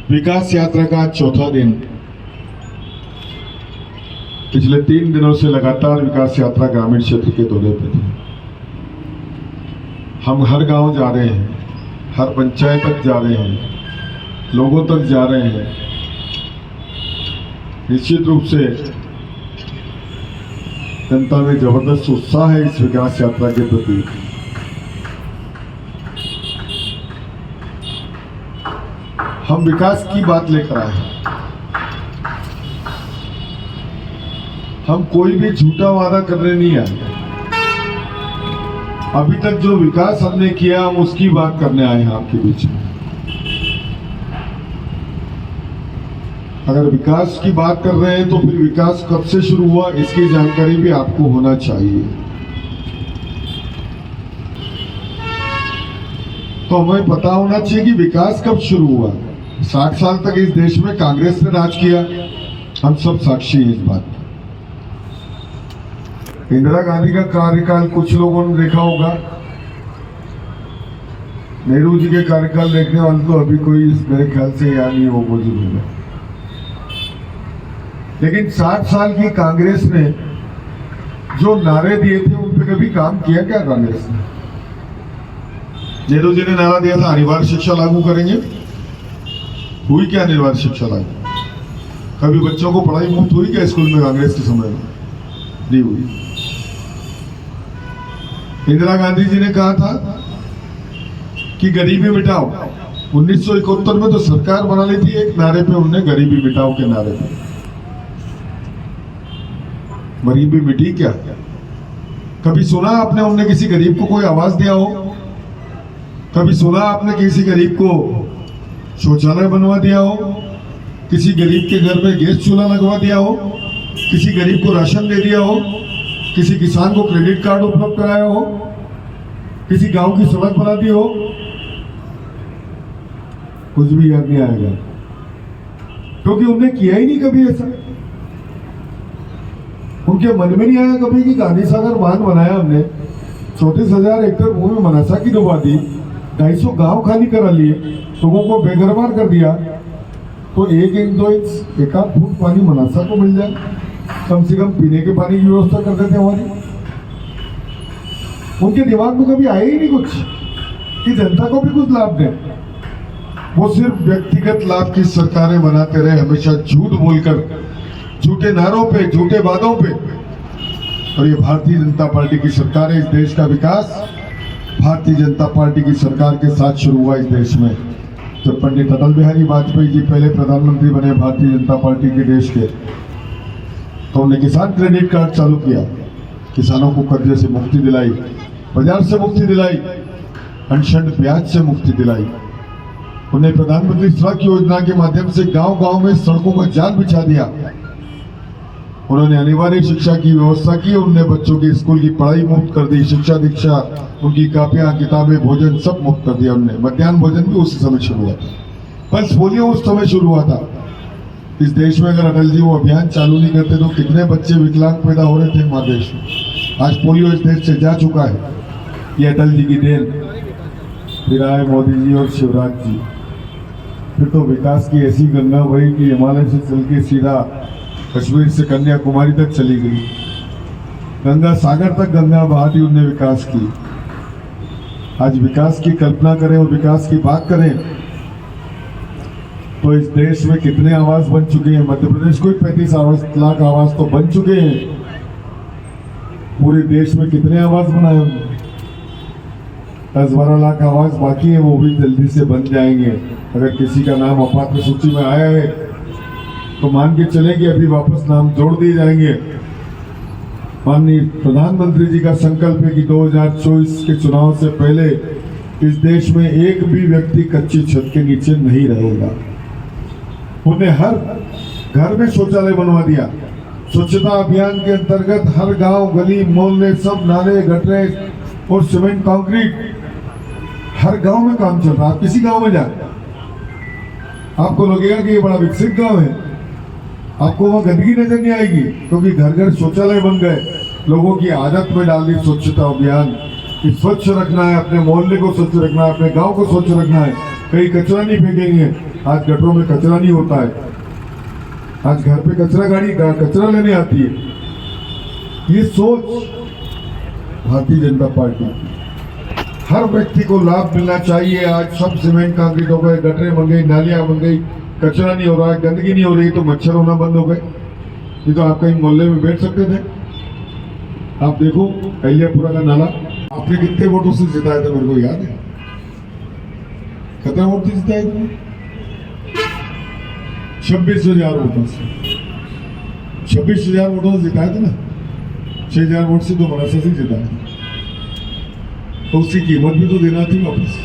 विकास यात्रा का चौथा दिन। पिछले 3 दिनों से लगातार विकास यात्रा ग्रामीण क्षेत्र के दौरे पे थी। हम हर गांव जा रहे हैं, हर पंचायत तक जा रहे हैं, लोगों तक जा रहे हैं। निश्चित रूप से जनता में जबरदस्त उत्साह है इस विकास यात्रा के प्रति। हम विकास की बात लेकर आए हैं। हम कोई भी झूठा वादा करने नहीं आए। अभी तक जो विकास हमने किया हम उसकी बात करने आए हैं आपके बीच में। अगर विकास की बात कर रहे हैं तो फिर विकास कब से शुरू हुआ इसकी जानकारी भी आपको होना चाहिए। तो हमें पता होना चाहिए कि विकास कब शुरू हुआ। 60 साल तक इस देश में कांग्रेस ने राज किया, हम सब साक्षी हैं इस बात। इंदिरा गांधी का कार्यकाल कुछ लोगों ने देखा होगा, नेहरू जी के कार्यकाल देखने वाले तो अभी कोई मेरे ख्याल से यहाँ नहीं वो मौजूद होगा। लेकिन 60 साल की कांग्रेस ने जो नारे दिए थे उन पे कभी काम किया क्या कांग्रेस ने? नेहरू जी ने नारा दिया था अनिवार्य शिक्षा लागू करेंगे, हुई क्या अनिवार्य शिक्षा लागू? कभी बच्चों को पढ़ाई मुफ्त हुई क्या स्कूल में कांग्रेस के समय में? नहीं हुई। इंदिरा गांधी जी ने कहा था कि गरीबी मिटाओ। 1971 में तो सरकार बना ली थी, एक नारे पे उनने गरीबी मिटाओ के नारे पे। गरीबी मिटी क्या? कभी सुना आपने उनने किसी गरीब को कोई आवाज दिया हो? कभी सुना आपने किसी गरीब को शौचालय बनवा दिया हो? किसी गरीब के घर में गैस चूल्हा लगवा दिया हो? किसी गरीब को राशन दे दिया हो? किसी किसान को क्रेडिट कार्ड उपलब्ध कराया हो? किसी गांव की सड़क बना दी हो? कुछ भी याद नहीं आएगा, क्योंकि उन्होंने किया ही नहीं कभी ऐसा। उनके मन में नहीं आया कभी कि गांधी सागर बांध बनाया हमने, 34,000 एकड़ भूमि मनासा की डुबा दी, 250 गांव खाली करा लिए, लोगों को बेघरबार कर दिया। तो 1 इंच 2 इंच 1 आध फुट पानी मनासा को मिल जाए, कम से कम पीने के पानी की व्यवस्था कर देते हमारी। उनके दिमाग में कभी आया ही नहीं कुछ कि जनता को भी कुछ लाभ दें। वो सिर्फ व्यक्तिगत लाभ की सरकारें बनाते रहे, हमेशा झूठ बोलकर, झूठे नारों पे, झूठे वादों पे। और ये भारतीय जनता पार्टी की सरकार है। इस देश का विकास भारतीय जनता पार्टी की सरकार के साथ शुरू हुआ इस देश में। जब पंडित अटल बिहारी वाजपेयी जी पहले प्रधानमंत्री बने भारतीय जनता पार्टी के देश के, तो उन्होंने किसान क्रेडिट कार्ड चालू किया, किसानों को कर्जे से मुक्ति दिलाई, बाजार से मुक्ति दिलाई, अनशर्त ब्याज से मुक्ति दिलाई। उन्हें प्रधानमंत्री सड़क योजना के माध्यम से गांव-गांव में सड़कों का जाल बिछा दिया। उन्होंने अनिवार्य शिक्षा की व्यवस्था की, उन्होंने बच्चों की स्कूल की पढ़ाई मुफ्त कर दी, शिक्षा दीक्षा, उनकी कापियां, किताबें, भोजन सब मुफ्त कर दिया उन्होंने। मध्याह्न भोजन भी उस समय शुरू हुआ था, पल्स पोलियो उस समय शुरू हुआ था। इस देश में अगर अटल जी वो अभियान चालू नहीं करते तो कितने बच्चे विकलांग पैदा हो रहे थे हमारे देश में। आज पोलियो इस देश से जा चुका है, ये अटल जी की देन। फिर आए मोदी जी और शिवराज जी, फिर तो विकास की ऐसी गंगा बही कि हिमालय से चल के सीधा कश्मीर से कन्याकुमारी तक चली गई, गंगा सागर तक गंगा बहा दी उन्होंने विकास की। आज विकास की कल्पना करें और विकास की बात करें तो इस देश में कितने आवास बन चुके हैं। मध्य प्रदेश को 35 लाख आवास तो बन चुके हैं। पूरे देश में कितने आवास बनाए उन्होंने? 10-12 लाख आवास बाकी है, वो भी जल्दी से बन जाएंगे। अगर किसी का नाम अपात्र सूची में आया है तो मान के चले कि अभी वापस नाम जोड़ दिए जाएंगे। माननीय प्रधानमंत्री जी का संकल्प है कि 2024 के चुनाव से पहले इस देश में एक भी व्यक्ति कच्ची छत के नीचे नहीं रहेगा। उन्हें हर घर में शौचालय बनवा दिया। स्वच्छता अभियान के अंतर्गत हर गांव, गली, मोहल्ले, सब नाले, गटरे और सीमेंट कंक्रीट हर गांव में काम चल रहा है। आप किसी गांव में जाए आपको लगेगा कि ये बड़ा विकसित गांव है, आपको वहां गंदगी नजर नहीं आएगी, क्योंकि घर घर शौचालय बन गए। लोगों की आदत में डाल दी स्वच्छता अभियान कि स्वच्छ रखना है, अपने मोहल्ले को स्वच्छ रखना है, अपने गांव को स्वच्छ रखना है, कहीं कचरा नहीं फेंकेंगे। आज गटरों में कचरा नहीं होता है, आज घर पे कचरा गाड़ी कचरा लेने आती है। ये सोच भारतीय जनता पार्टी, हर व्यक्ति को लाभ मिलना चाहिए। आज सब सीमेंट कंक्रीट हो गए, गटरें बन गई, नालियां बन गई, कचरा नहीं हो रहा है, गंदगी नहीं हो रही, तो मच्छर होना बंद हो गए। ये तो आप कहीं मोहल्ले में बैठ सकते थे। आप देखो अहिल्यापुरा का नाला आपने कितने वोटों से जिताया था, मेरे को याद है। कितना वोट से जिताया था? 26,000 वोटों से। 26,000 वोटों से जिताया था ना। 6,000 वोट से तो मनासा से जिताया था, तो उसकी कीमत भी तो देना थी वापस,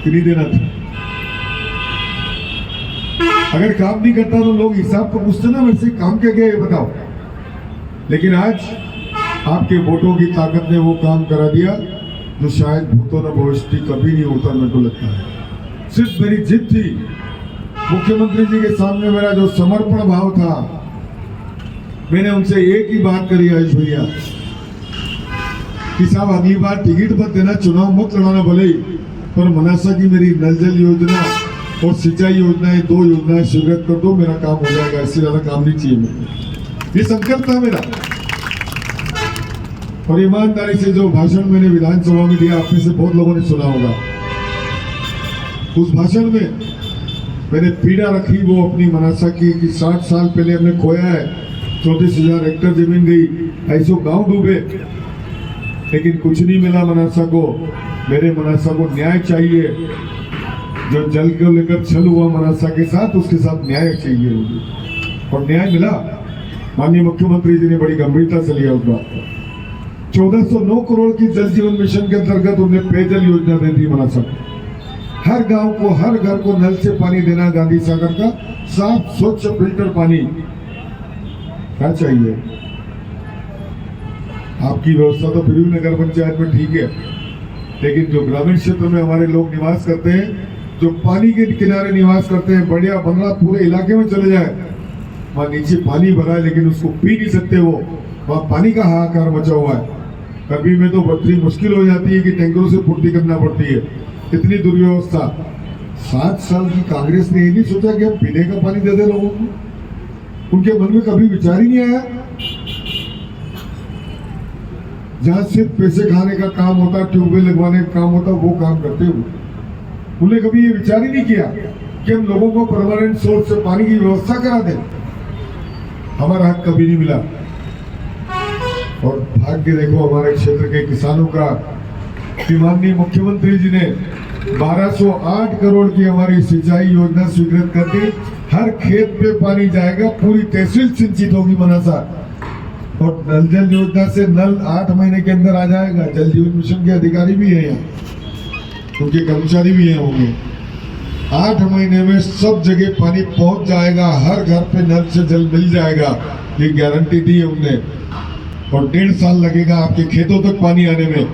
कि नहीं देना था? अगर काम नहीं करता तो लोग हिसाब को पूछते ना, वैसे काम क्या गया ये बताओ। लेकिन आज आपके वोटों की ताकत ने वो काम करा दिया जो शायद भूतों न भविष्य कभी नहीं होता, मेरे को लगता है। सिर्फ मेरी जिद थी, मुख्यमंत्री जी के सामने मेरा जो समर्पण भाव था, मैंने उनसे एक ही बात करी आयुष भैया कि साहब अगली बार टिकट मत देना, चुनाव मत लड़ाना भले ही, पर मनासा की मेरी नल जल योजना और सिंचाई योजनाएं, 2 योजनाएं स्वीकृत कर दो, मेरा काम हो जाएगा। इससे ज्यादा काम नहीं चाहिए मुझे। ये संकल्प था मेरा। और ईमानदारी से जो भाषण मैंने विधानसभा में दिया, आप में से बहुत लोगों ने सुना होगा। उस भाषण में मैंने पीड़ा रखी वो अपनी मनासा की कि 60 साल पहले हमने खोया है, 34,000 हेक्टर जमीन गई, ऐसो गांव डूबे, लेकिन कुछ नहीं मिला मनासा को। मेरे मनासा को न्याय चाहिए। जो जल को लेकर छल हुआ मनासा के साथ, उसके साथ न्याय चाहिए होगी, और न्याय मिला। माननीय मुख्यमंत्री जी ने बड़ी गंभीरता से लिया उस बात को। 1409 करोड़ की जल जीवन मिशन के अंतर्गत उन्हें पेयजल योजना दे दी मनासा को। हर गांव को, हर घर को नल से पानी देना, गांधी सागर का साफ स्वच्छ फिल्टर पानी। क्या चाहिए? आपकी व्यवस्था तो फिर भी नगर पंचायत में ठीक है, लेकिन जो ग्रामीण क्षेत्र में हमारे लोग निवास करते हैं, जो पानी के किनारे निवास करते हैं, बढ़िया बंगला पूरे इलाके में चले जाए, वहां नीचे पानी भरा है लेकिन उसको पी नहीं सकते, वो वहां पानी का हाहाकार मचा हुआ है। गर्मी में तो बड़ी मुश्किल हो जाती है कि टैंकरों से पूर्ति करना पड़ती है, इतनी दुर्व्यवस्था। 7 साल की कांग्रेस ने ये नहीं सोचा कि हम पीने का पानी दे दे लोगों को? उनके मन में कभी विचार ही नहीं आया। जहां सिर्फ पैसे खाने का काम होता, ट्यूबवेल लगवाने का काम होता, वो काम करते हुए उन्हें कभी ये विचार ही नहीं किया कि हम लोगों को परमानेंट सोर्स से पानी की व्यवस्था करा दें। हमारा हक कभी नहीं मिला। और भाग्य देखो हमारे क्षेत्र के किसानों का कि माननीय मुख्यमंत्री जी ने 1208 करोड़ की हमारी सिंचाई योजना स्वीकृत कर दी। हर खेत पे पानी जाएगा, पूरी तहसील सिंचित होगी मनासा। और नल जल योजना से नल 8 महीने के अंदर आ जाएगा। जल जीवन मिशन के अधिकारी भी हैं यहाँ, उनके कर्मचारी भी हैं होंगे। 8 महीने में सब जगह पानी पहुंच जाएगा, हर घर पे नल से जल मिल जाएगा, ये गारंटी दी है उनने। और 1.5 साल लगेगा आपके खेतों तक पानी आने में।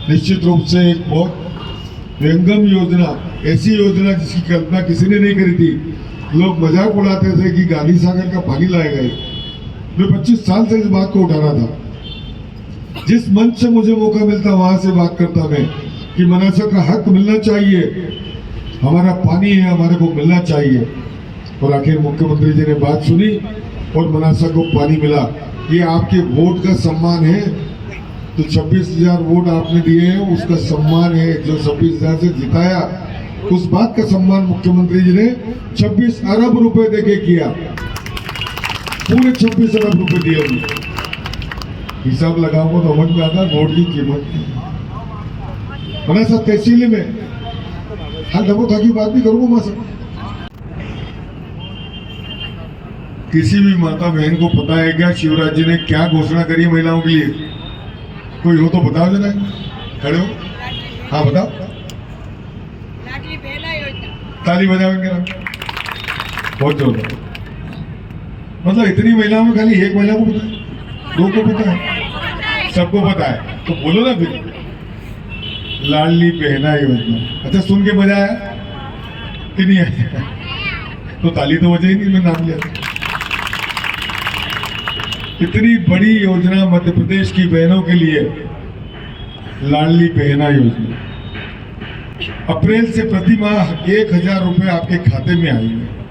निश्चित रूप से एक बहुत व्यंगम योजना, ऐसी योजना जिसकी कल्पना किसी ने नहीं करी थी। लोग मजाक उड़ाते थे कि गांधी सागर का पानी लाएगा ये। मैं 25 साल से इस बात को उठा रहा था। जिस मंच से मुझे मौका मिलता वहां से बात करता मैं कि मनासा का हक मिलना चाहिए, हमारा पानी है, हमारे को मिलना चाहिए। और आखिर मुख्यमंत्री जी ने बात सुनी और मनासा को पानी मिला। ये आपके वोट का सम्मान है। तो 26,000 वोट आपने दिए हैं, उसका सम्मान है। जो 26,000 से जिताया, उस बात का सम्मान मुख्यमंत्री जी ने 26 अरब रुपए देके किया। पूरे 26 अरब रुपए दिए उन्हें। हिसाब लगाओ तो समझ में आता वोट की कीमत। मनासा तहसील में हर दबो की बात भी करूंगा मैं सब। किसी भी माता बहन को पता है क्या शिवराज जी ने क्या घोषणा करी महिलाओं के लिए? कोई हो तो बताओ जरा, खड़े हो। हाँ बताओ। ताली बजाओगे ना, बहुत जोर। मतलब इतनी महिलाओं में खाली एक महिला को पता है, 2 को पता है, सबको पता है। तो बोलो ना फिर, लाडली बहना योजना। अच्छा सुन के मजा आया कि नहीं आया? तो ताली तो बजा ही नहीं, मैं नाम लिया। इतनी बड़ी योजना मध्य प्रदेश की बहनों के लिए, लाडली बहना योजना। अप्रैल से प्रति माह 1,000 रुपये आपके खाते में आएंगे।